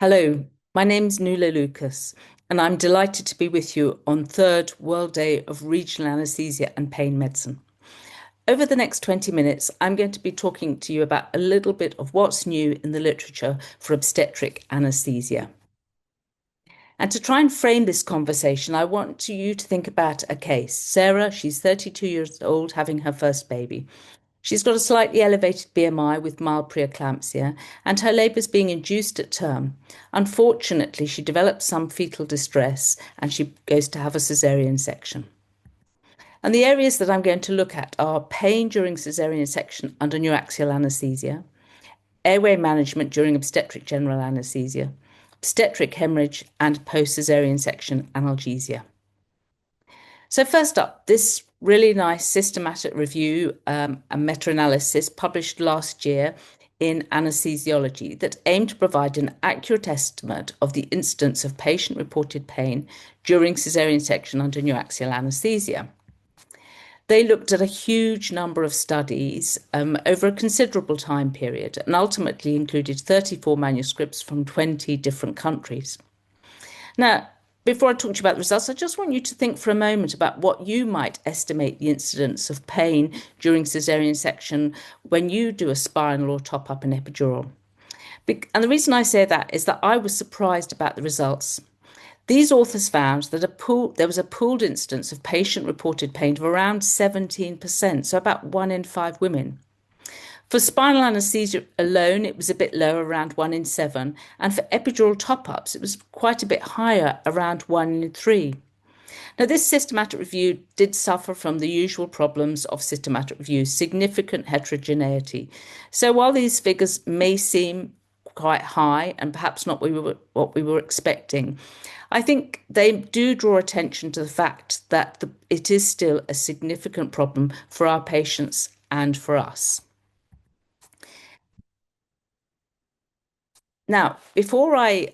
Hello, my name's Nuala Lucas, and I'm delighted to be with you on third World Day of Regional Anaesthesia and Pain Medicine. Over the next 20 minutes, I'm going to be talking to you about a little bit of what's new in the literature for obstetric anaesthesia. And to try and frame this conversation, I want you to think about a case. Sarah, she's 32 years old, having her first baby. She's got a slightly elevated BMI with mild preeclampsia, and her labour's being induced at term. Unfortunately, she develops some fetal distress and she goes to have a caesarean section. And the areas that I'm going to look at are pain during caesarean section under neoaxial anaesthesia, airway management during obstetric general anaesthesia, obstetric hemorrhage, and post-caesarean section analgesia. So first up, this really nice systematic review and meta-analysis published last year in anesthesiology that aimed to provide an accurate estimate of the incidence of patient-reported pain during caesarean section under neoaxial anaesthesia. They looked at a huge number of studies over a considerable time period and ultimately included 34 manuscripts from 20 different countries. Now, before I talk to you about the results, I just want you to think for a moment about what you might estimate the incidence of pain during caesarean section when you do a spinal or top-up and epidural. And the reason I say that is that I was surprised about the results. These authors found that there was a pooled incidence of patient-reported pain of around 17%, so about 1 in 5 women. For spinal anaesthesia alone, it was a bit lower, around 1 in 7, and for epidural top-ups, it was quite a bit higher, around 1 in 3. Now, this systematic review did suffer from the usual problems of systematic reviews, significant heterogeneity. So while these figures may seem quite high and perhaps not what we were expecting, I think they do draw attention to the fact that it is still a significant problem for our patients and for us. Now, before I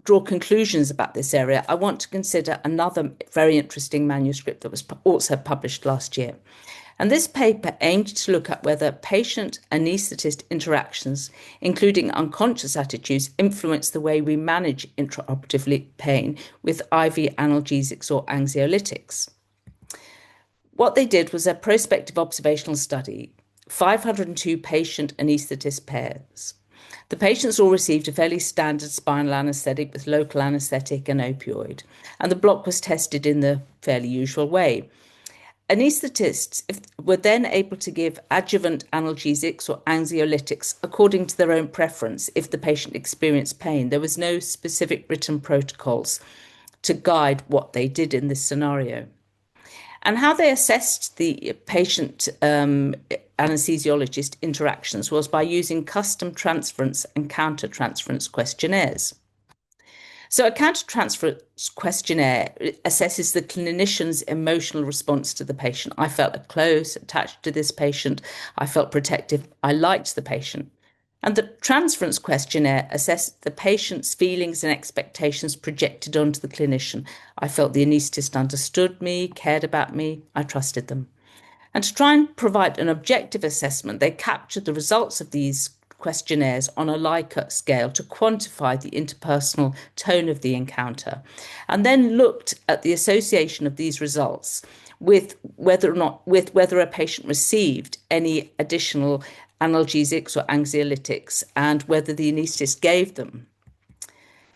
draw conclusions about this area, I want to consider another very interesting manuscript that was also published last year. And this paper aimed to look at whether patient anaesthetist interactions, including unconscious attitudes, influence the way we manage intraoperative pain with IV analgesics or anxiolytics. What they did was a prospective observational study, 502 patient anaesthetist pairs. The patients all received a fairly standard spinal anaesthetic with local anaesthetic and opioid, and the block was tested in the fairly usual way. Anaesthetists were then able to give adjuvant analgesics or anxiolytics according to their own preference if the patient experienced pain. There was no specific written protocols to guide what they did in this scenario. And how they assessed the patient anesthesiologist interactions was by using custom transference and counter-transference questionnaires. So a counter-transference questionnaire assesses the clinician's emotional response to the patient. I felt close, attached to this patient. I felt protective. I liked the patient. And the transference questionnaire assessed the patient's feelings and expectations projected onto the clinician. I felt the anaesthetist understood me, cared about me. I trusted them. And to try and provide an objective assessment, they captured the results of these questionnaires on a Likert scale to quantify the interpersonal tone of the encounter, and then looked at the association of these results with whether a patient received any additional analgesics or anxiolytics and whether the anaesthetist gave them.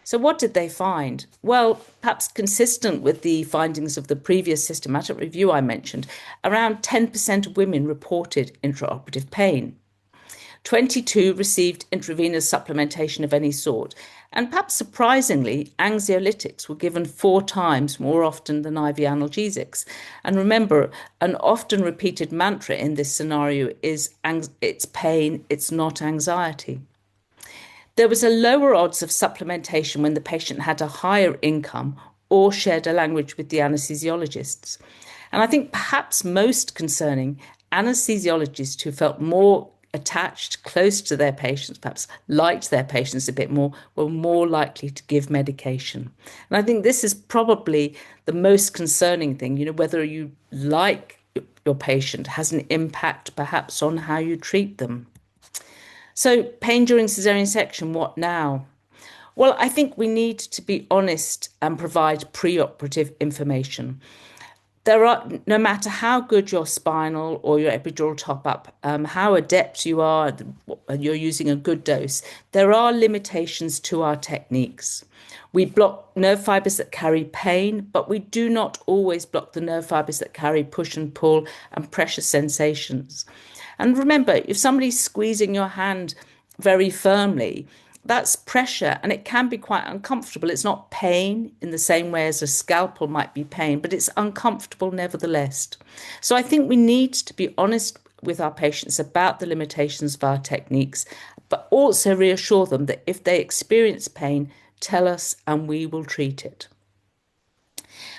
So what did they find? Well, perhaps consistent with the findings of the previous systematic review I mentioned, around 10% of women reported intraoperative pain. 22 received intravenous supplementation of any sort, and perhaps surprisingly, anxiolytics were given 4 times more often than IV analgesics. And remember, an often repeated mantra in this scenario is it's pain, it's not anxiety. There was a lower odds of supplementation when the patient had a higher income or shared a language with the anesthesiologists. And I think perhaps most concerning, anesthesiologists who felt more attached, close to their patients, perhaps liked their patients a bit more, were more likely to give medication. And I think this is probably the most concerning thing, whether you like your patient has an impact perhaps on how you treat them. So pain during caesarean section, what now? Well, I think we need to be honest and provide preoperative information. There are, no matter how good your spinal or your epidural top up, how adept you are, you're using a good dose, there are limitations to our techniques. We block nerve fibers that carry pain, but we do not always block the nerve fibers that carry push and pull and pressure sensations. And remember, if somebody's squeezing your hand very firmly, that's pressure and it can be quite uncomfortable. It's not pain in the same way as a scalpel might be pain, but it's uncomfortable nevertheless. So I think we need to be honest with our patients about the limitations of our techniques, but also reassure them that if they experience pain, tell us and we will treat it.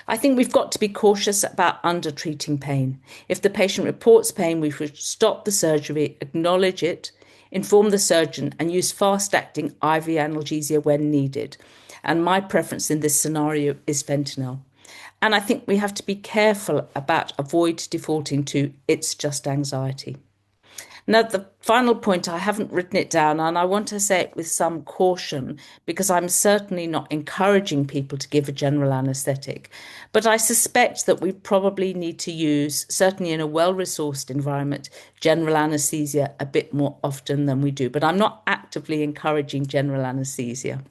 I think we've got to be cautious about under-treating pain. If the patient reports pain, we should stop the surgery, acknowledge it, inform the surgeon, and use fast-acting IV analgesia when needed. And my preference in this scenario is fentanyl. And I think we have to be careful about avoid defaulting to it's just anxiety. Now, the final point, I haven't written it down, and I want to say it with some caution because I'm certainly not encouraging people to give a general anaesthetic. But I suspect that we probably need to use, certainly in a well-resourced environment, general anaesthesia a bit more often than we do. But I'm not actively encouraging general anaesthesia.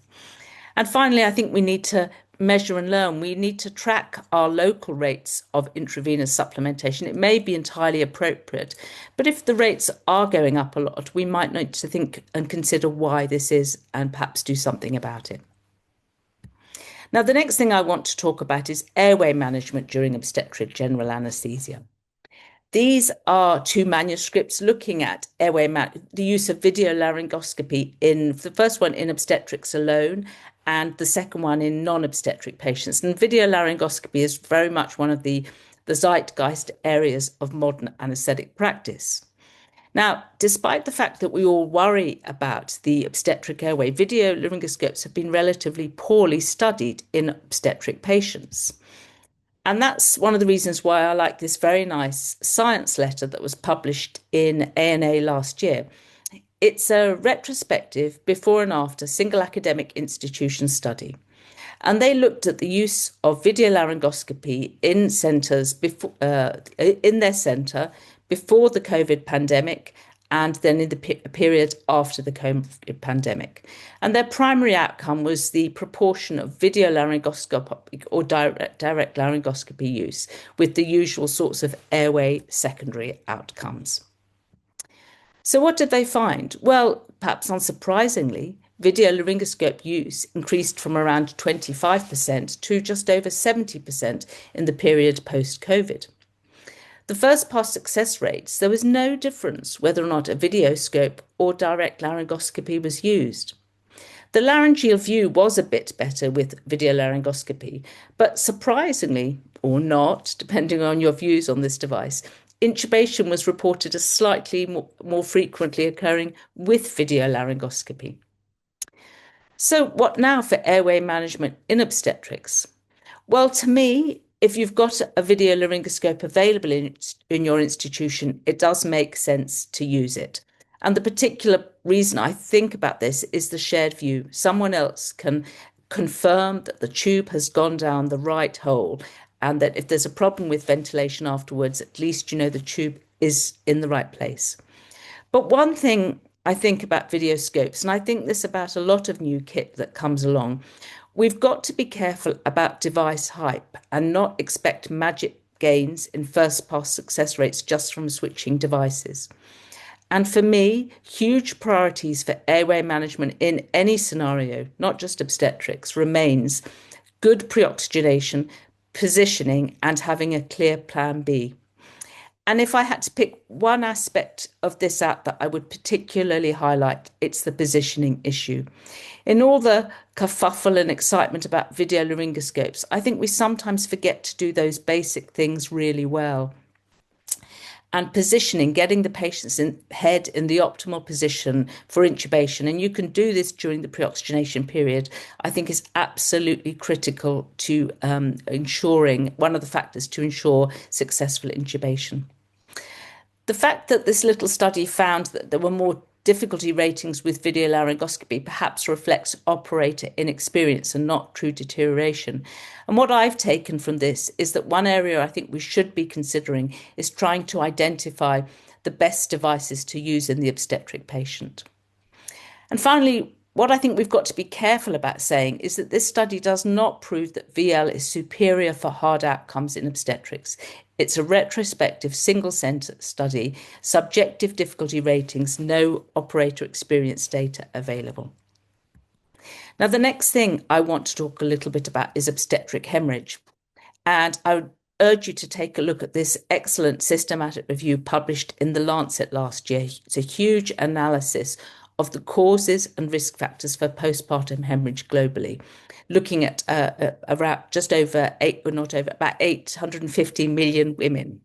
And finally, I think we need to measure and learn. We need to track our local rates of intravenous supplementation. It may be entirely appropriate, but if the rates are going up a lot, we might need to think and consider why this is and perhaps do something about it. Now, the next thing I want to talk about is airway management during obstetric general anaesthesia. These are two manuscripts looking at the use of video laryngoscopy in the first one in obstetrics alone and the second one in non-obstetric patients. And video laryngoscopy is very much one of the zeitgeist areas of modern anaesthetic practice. Now, despite the fact that we all worry about the obstetric airway, video laryngoscopes have been relatively poorly studied in obstetric patients. And that's one of the reasons why I like this very nice science letter that was published in ANA last year. It's a retrospective before and after single academic institution study. And they looked at the use of video laryngoscopy in centres in their centre before the COVID pandemic and then in the period after the COVID pandemic. And their primary outcome was the proportion of video laryngoscopy or direct laryngoscopy use with the usual sorts of airway secondary outcomes. So what did they find? Well, perhaps unsurprisingly, video laryngoscope use increased from around 25% to just over 70% in the period post-COVID. The first pass success rates, there was no difference whether or not a videoscope or direct laryngoscopy was used. The laryngeal view was a bit better with video laryngoscopy, but surprisingly, or not, depending on your views on this device, intubation was reported as slightly more frequently occurring with video laryngoscopy. So what now for airway management in obstetrics? Well, to me, if you've got a video laryngoscope available in your institution, it does make sense to use it. And the particular reason I think about this is the shared view. Someone else can confirm that the tube has gone down the right hole and that if there's a problem with ventilation afterwards, at least you know the tube is in the right place. But one thing I think about videoscopes, and I think this about a lot of new kit that comes along, we've got to be careful about device hype and not expect magic gains in first pass success rates just from switching devices. And for me, huge priorities for airway management in any scenario, not just obstetrics, remains good pre-oxygenation, positioning, and having a clear plan B. And if I had to pick one aspect of this out that I would particularly highlight, it's the positioning issue. In all the kerfuffle and excitement about video laryngoscopes, I think we sometimes forget to do those basic things really well. And positioning, getting the patient's head in the optimal position for intubation, and you can do this during the pre-oxygenation period, I think is absolutely critical to ensuring, one of the factors to ensure successful intubation. The fact that this little study found that there were more difficulty ratings with video laryngoscopy perhaps reflects operator inexperience and not true deterioration. And what I've taken from this is that one area I think we should be considering is trying to identify the best devices to use in the obstetric patient. And finally, what I think we've got to be careful about saying is that this study does not prove that VL is superior for hard outcomes in obstetrics. It's a retrospective single centre study, subjective difficulty ratings, no operator experience data available. Now, the next thing I want to talk a little bit about is obstetric hemorrhage. And I would urge you to take a look at this excellent systematic review published in The Lancet last year. It's a huge analysis of the causes and risk factors for postpartum hemorrhage globally, looking at around just over about 850 million women.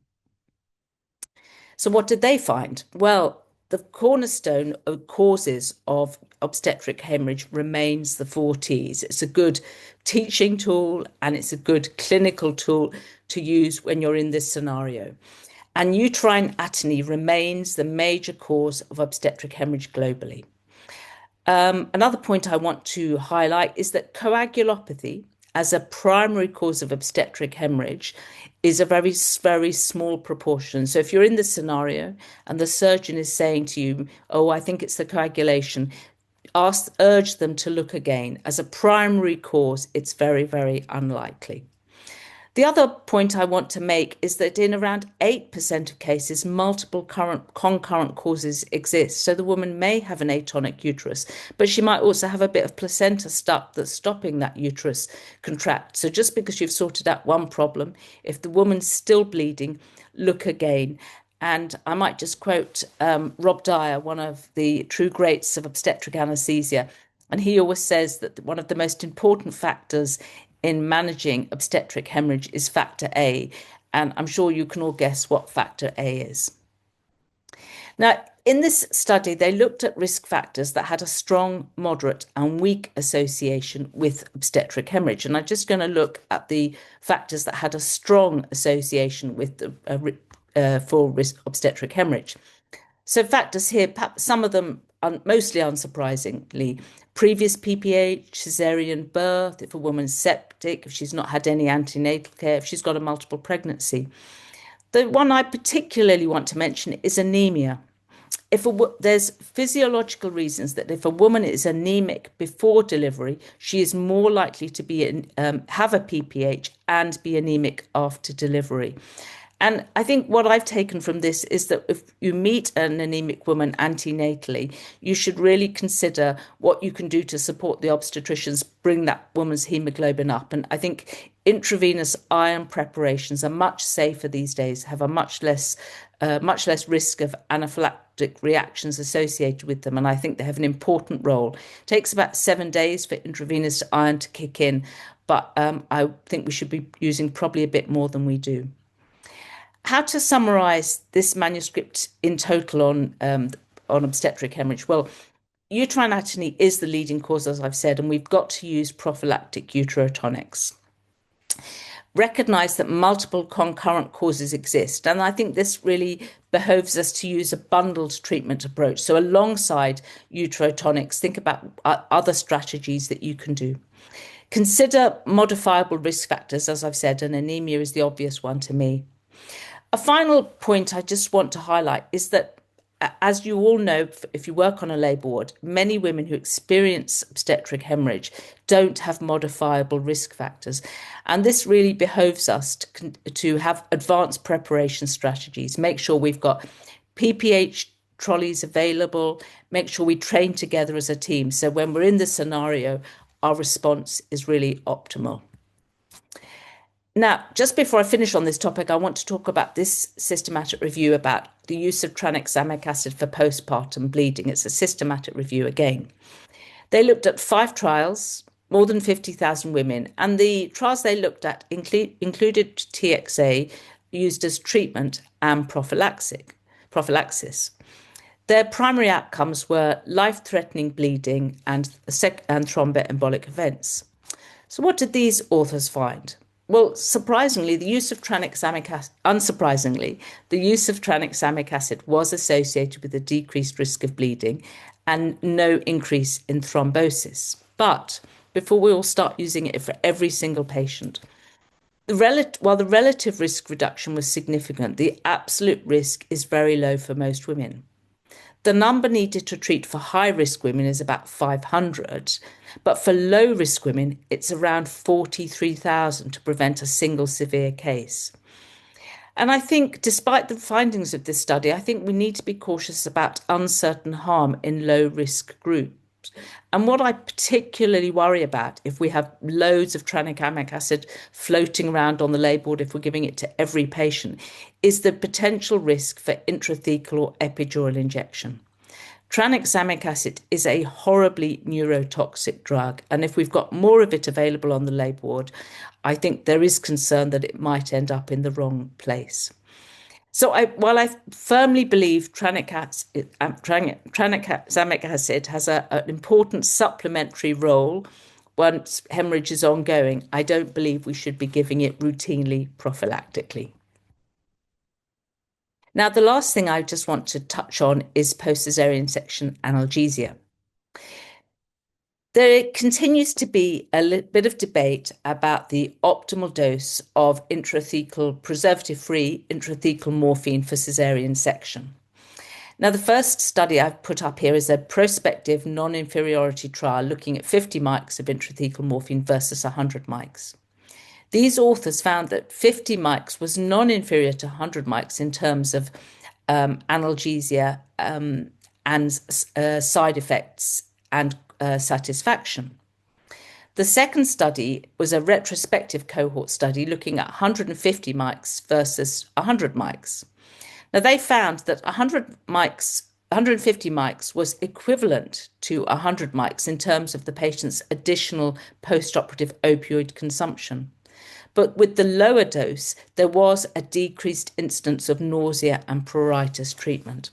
So what did they find? Well, the cornerstone of causes of obstetric hemorrhage remains the 4Ts. It's a good teaching tool and it's a good clinical tool to use when you're in this scenario. And uterine atony remains the major cause of obstetric hemorrhage globally. Another point I want to highlight is that coagulopathy as a primary cause of obstetric hemorrhage is a very, very small proportion. So if you're in this scenario and the surgeon is saying to you, oh, I think it's the coagulation, urge them to look again. As a primary cause, it's very, very unlikely. The other point I want to make is that in around 8% of cases, multiple concurrent causes exist. So the woman may have an atonic uterus, but she might also have a bit of placenta stuck that's stopping that uterus contract. So just because you've sorted out one problem, if the woman's still bleeding, look again. And I might just quote Rob Dyer, one of the true greats of obstetric anaesthesia. And he always says that one of the most important factors in managing obstetric hemorrhage is factor A. And I'm sure you can all guess what factor A is. Now, in this study, they looked at risk factors that had a strong, moderate, and weak association with obstetric hemorrhage. And I'm just going to look at the factors that had a strong association with obstetric hemorrhage. So factors here, some of them mostly unsurprisingly, previous PPH, caesarean birth, if a woman's septic, if she's not had any antenatal care, if she's got a multiple pregnancy. The one I particularly want to mention is anemia. There's physiological reasons that if a woman is anemic before delivery, she is more likely to have a PPH and be anemic after delivery. And I think what I've taken from this is that if you meet an anemic woman antenatally, you should really consider what you can do to support the obstetricians, bring that woman's hemoglobin up. And I think intravenous iron preparations are much safer these days, have a much less risk of anaphylactic reactions associated with them. And I think they have an important role. It takes about 7 days for intravenous iron to kick in, but I think we should be using probably a bit more than we do. How to summarise this manuscript in total on obstetric hemorrhage? Well, uterine atony is the leading cause, as I've said, and we've got to use prophylactic uterotonics. Recognise that multiple concurrent causes exist, and I think this really behoves us to use a bundled treatment approach. So alongside uterotonics, think about other strategies that you can do. Consider modifiable risk factors, as I've said, and anemia is the obvious one to me. A final point I just want to highlight is that, as you all know, if you work on a labour ward, many women who experience obstetric hemorrhage don't have modifiable risk factors. And this really behoves us to have advanced preparation strategies, make sure we've got PPH trolleys available, make sure we train together as a team. So when we're in this scenario, our response is really optimal. Now, just before I finish on this topic, I want to talk about this systematic review about the use of tranexamic acid for postpartum bleeding. It's a systematic review again. They looked at 5 trials, more than 50,000 women, and the trials they looked at included TXA used as treatment and prophylaxis. Their primary outcomes were life-threatening bleeding and thromboembolic events. So what did these authors find? Well, surprisingly, the use of tranexamic acid, unsurprisingly, the use of tranexamic acid was associated with a decreased risk of bleeding and no increase in thrombosis. But before we all start using it for every single patient, while the relative risk reduction was significant, the absolute risk is very low for most women. The number needed to treat for high risk women is about 500, but for low risk women, it's around 43,000 to prevent a single severe case. And I think, despite the findings of this study, I think we need to be cautious about uncertain harm in low risk groups. And what I particularly worry about, if we have loads of tranexamic acid floating around on the label, if we're giving it to every patient, is the potential risk for intrathecal or epidural injection. Tranexamic acid is a horribly neurotoxic drug, and if we've got more of it available on the label, I think there is concern that it might end up in the wrong place. So while I firmly believe tranexamic acid has an important supplementary role once hemorrhage is ongoing, I don't believe we should be giving it routinely prophylactically. Now, the last thing I just want to touch on is post-cesarean section analgesia. There continues to be a bit of debate about the optimal dose of intrathecal, preservative-free intrathecal morphine for cesarean section. Now, the first study I've put up here is a prospective non-inferiority trial looking at 50 mics of intrathecal morphine versus 100 mics. These authors found that 50 mics was non-inferior to 100 mics in terms of analgesia and side effects and satisfaction. The second study was a retrospective cohort study looking at 150 mics versus 100 mics. Now, they found that 150 mics was equivalent to 100 mics in terms of the patient's additional post-operative opioid consumption. But with the lower dose, there was a decreased incidence of nausea and pruritus treatment.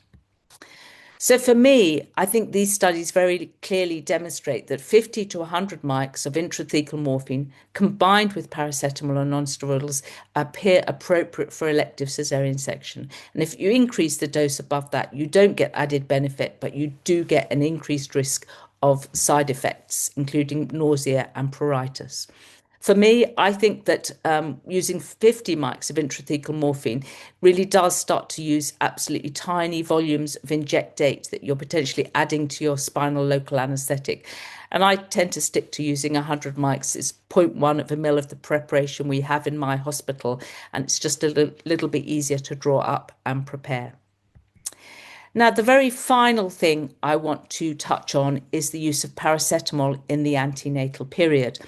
So for me, I think these studies very clearly demonstrate that 50 to 100 mics of intrathecal morphine combined with paracetamol and nonsteroidals appear appropriate for elective cesarean section. And if you increase the dose above that, you don't get added benefit, but you do get an increased risk of side effects, including nausea and pruritus. For me, I think that using 50 mics of intrathecal morphine really does start to use absolutely tiny volumes of injectate that you're potentially adding to your spinal local anaesthetic. And I tend to stick to using 100 mics. It's 0.1 of a mil of the preparation we have in my hospital, and it's just a little bit easier to draw up and prepare. Now, the very final thing I want to touch on is the use of paracetamol in the antenatal period.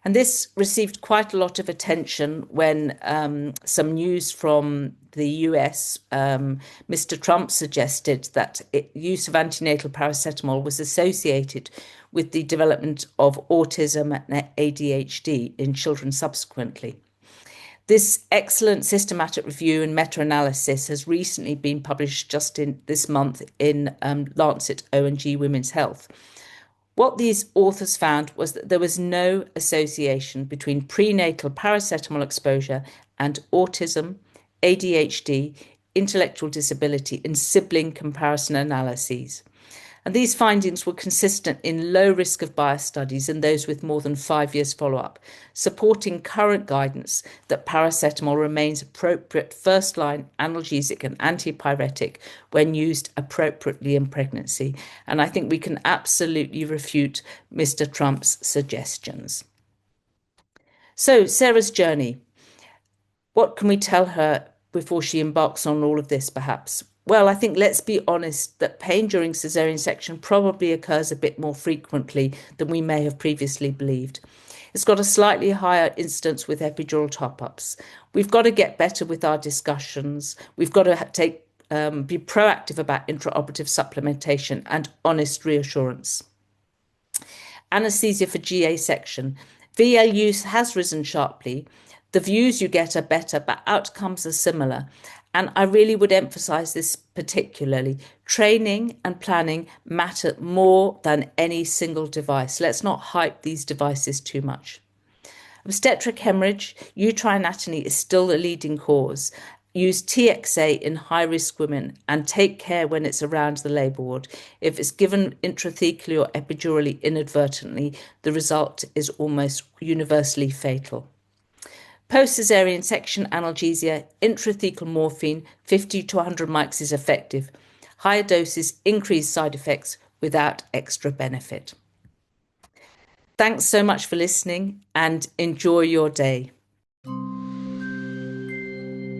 And this received quite a lot of attention when some news from the US, Mr. Trump suggested that use of antenatal paracetamol was associated with the development of autism and ADHD in children subsequently. This excellent systematic review and meta-analysis has recently been published just in this month in Lancet O&G Women's Health. What these authors found was that there was no association between prenatal paracetamol exposure and autism, ADHD, intellectual disability in sibling comparison analyses. And these findings were consistent in low risk of bias studies and those with more than 5 years follow-up, supporting current guidance that paracetamol remains appropriate first-line analgesic and antipyretic when used appropriately in pregnancy. And I think we can absolutely refute Mr. Trump's suggestions. So, Sarah's journey. What can we tell her before she embarks on all of this, perhaps? Well, I think let's be honest that pain during cesarean section probably occurs a bit more frequently than we may have previously believed. It's got a slightly higher incidence with epidural top-ups. We've got to get better with our discussions. We've got to be proactive about intraoperative supplementation and honest reassurance. Anesthesia for GA section. VL use has risen sharply. The views you get are better, but outcomes are similar. And I really would emphasize this particularly. Training and planning matter more than any single device. Let's not hype these devices too much. Obstetric hemorrhage, uterine atony is still a leading cause. Use TXA in high-risk women and take care when it's around the labour ward. If it's given intrathecally or epidurally inadvertently, the result is almost universally fatal. Post-caesarean section analgesia, intrathecal morphine, 50 to 100 mics is effective. Higher doses increase side effects without extra benefit. Thanks so much for listening and enjoy your day.